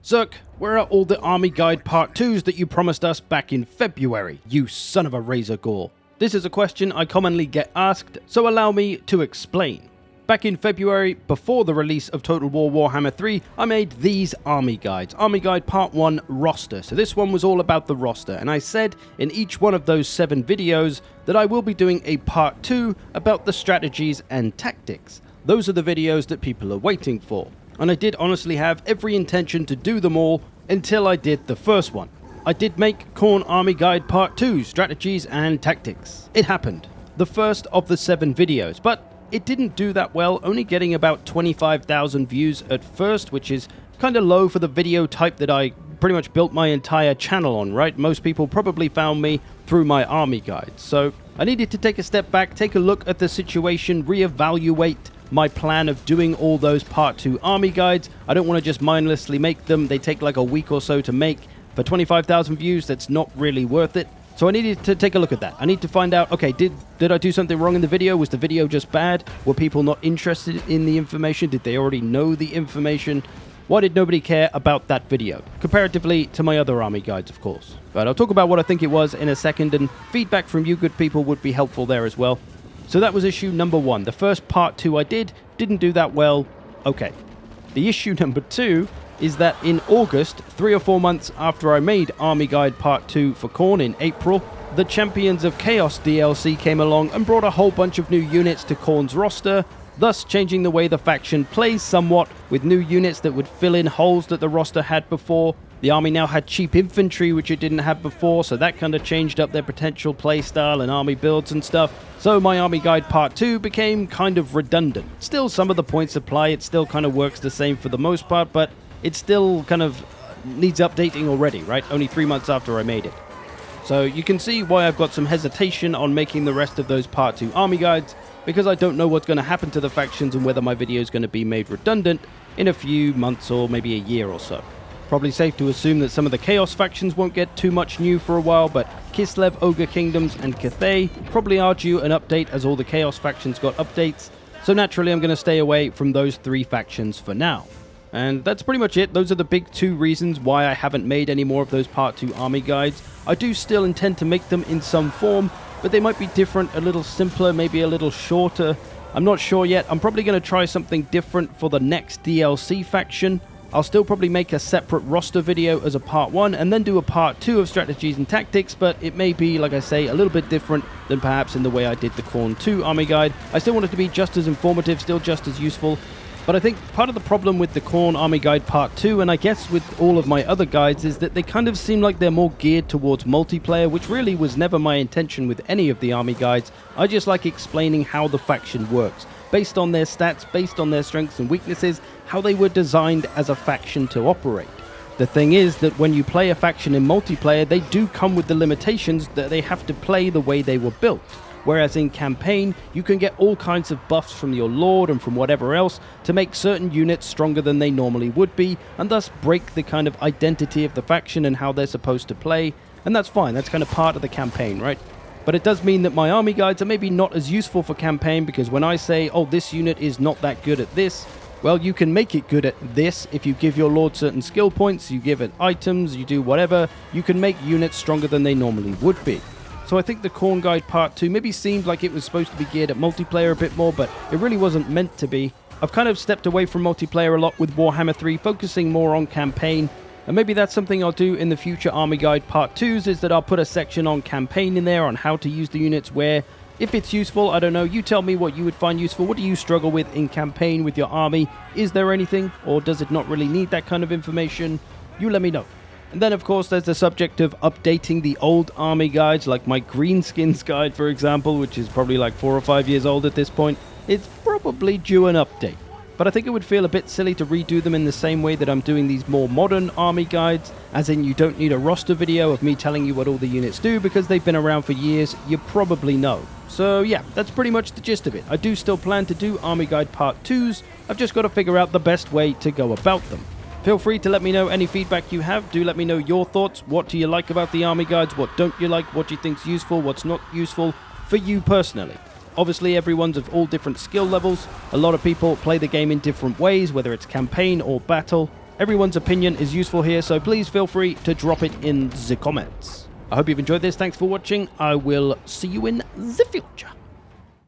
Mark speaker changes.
Speaker 1: Zerk, where are all the Army Guide Part 2s that you promised us back in February, you son of a razor gore? This is a question I commonly get asked, so allow me to explain. Back in February, before the release of Total War Warhammer 3, I made these Army Guides. Army Guide Part 1 Roster. So this one was all about the roster, and I said in each one of those 7 videos that I will be doing a Part 2 about the strategies and tactics. Those are the videos that people are waiting for. And I did honestly have every intention to do them all until I did the first one. I did make Khorne Army Guide Part 2 Strategies and Tactics. It happened. The first of the 7 videos, but it didn't do that well, only getting about 25,000 views at first, which is kind of low for the video type that I pretty much built my entire channel on, right? Most people probably found me through my army guides. So I needed to take a step back, take a look at the situation, reevaluate my plan of doing all those Part 2 army guides. I don't want to just mindlessly make them. They take like a week or so to make. For 25,000 views, that's not really worth it. So I needed to take a look at that. I need to find out, okay, did I do something wrong in the video? Was the video just bad? Were people not interested in the information? Did they already know the information? Why did nobody care about that video? Comparatively to my other army guides, of course. But I'll talk about what I think it was in a second, and feedback from you good people would be helpful there as well. So that was issue number 1. The first Part 2 I didn't do that well. Okay. The issue number 2 is that in August, 3 or 4 months after I made Army Guide Part 2 for Khorne in April, the Champions of Chaos DLC came along and brought a whole bunch of new units to Khorne's roster, thus changing the way the faction plays somewhat, with new units that would fill in holes that the roster had before. The army now had cheap infantry, which it didn't have before, so that kind of changed up their potential playstyle and army builds and stuff. So my Army Guide Part 2 became kind of redundant. Still, some of the points apply, it still kind of works the same for the most part, but it still kind of needs updating already, right? Only 3 months after I made it. So you can see why I've got some hesitation on making the rest of those Part 2 army guides, because I don't know what's going to happen to the factions and whether my video is going to be made redundant in a few months or maybe a year or so. Probably safe to assume that some of the Chaos factions won't get too much new for a while, but Kislev, Ogre Kingdoms, and Cathay probably are due an update as all the Chaos factions got updates, so naturally I'm going to stay away from those 3 factions for now. And that's pretty much it. Those are the big 2 reasons why I haven't made any more of those Part 2 army guides. I do still intend to make them in some form, but they might be different, a little simpler, maybe a little shorter. I'm not sure yet. I'm probably going to try something different for the next DLC faction. I'll still probably make a separate roster video as a Part 1 and then do a Part 2 of Strategies and Tactics, but it may be, like I say, a little bit different than perhaps in the way I did the Khorne 2 Army Guide. I still want it to be just as informative, still just as useful, but I think part of the problem with the Khorne Army Guide Part 2, and I guess with all of my other guides, is that they kind of seem like they're more geared towards multiplayer, which really was never my intention with any of the army guides. I just like explaining how the faction works, based on their stats, based on their strengths and weaknesses, how they were designed as a faction to operate. The thing is that when you play a faction in multiplayer, they do come with the limitations that they have to play the way they were built. Whereas in campaign, you can get all kinds of buffs from your lord and from whatever else to make certain units stronger than they normally would be, and thus break the kind of identity of the faction and how they're supposed to play. And that's fine, that's kind of part of the campaign, right? But it does mean that my army guides are maybe not as useful for campaign, because when I say, oh, this unit is not that good at this, well, you can make it good at this if you give your lord certain skill points, you give it items, you do whatever, you can make units stronger than they normally would be. So I think the Khorne Guide Part 2 maybe seemed like it was supposed to be geared at multiplayer a bit more, but it really wasn't meant to be. I've kind of stepped away from multiplayer a lot with Warhammer 3, focusing more on campaign. And maybe that's something I'll do in the future Army Guide Part 2s, is that I'll put a section on campaign in there, on how to use the units where. If it's useful, I don't know, you tell me what you would find useful. What do you struggle with in campaign with your army? Is there anything, or does it not really need that kind of information? You let me know. And then, of course, there's the subject of updating the old army guides, like my Greenskins guide, for example, which is probably like 4 or 5 years old at this point. It's probably due an update. But I think it would feel a bit silly to redo them in the same way that I'm doing these more modern army guides, as in you don't need a roster video of me telling you what all the units do, because they've been around for years, you probably know. So yeah, that's pretty much the gist of it. I do still plan to do Army Guide Part 2s, I've just got to figure out the best way to go about them. Feel free to let me know any feedback you have. Do let me know your thoughts. What do you like about the army guides? What don't you like? What do you think's useful? What's not useful for you personally? Obviously, everyone's of all different skill levels. A lot of people play the game in different ways, whether it's campaign or battle. Everyone's opinion is useful here, so please feel free to drop it in the comments. I hope you've enjoyed this. Thanks for watching. I will see you in the future.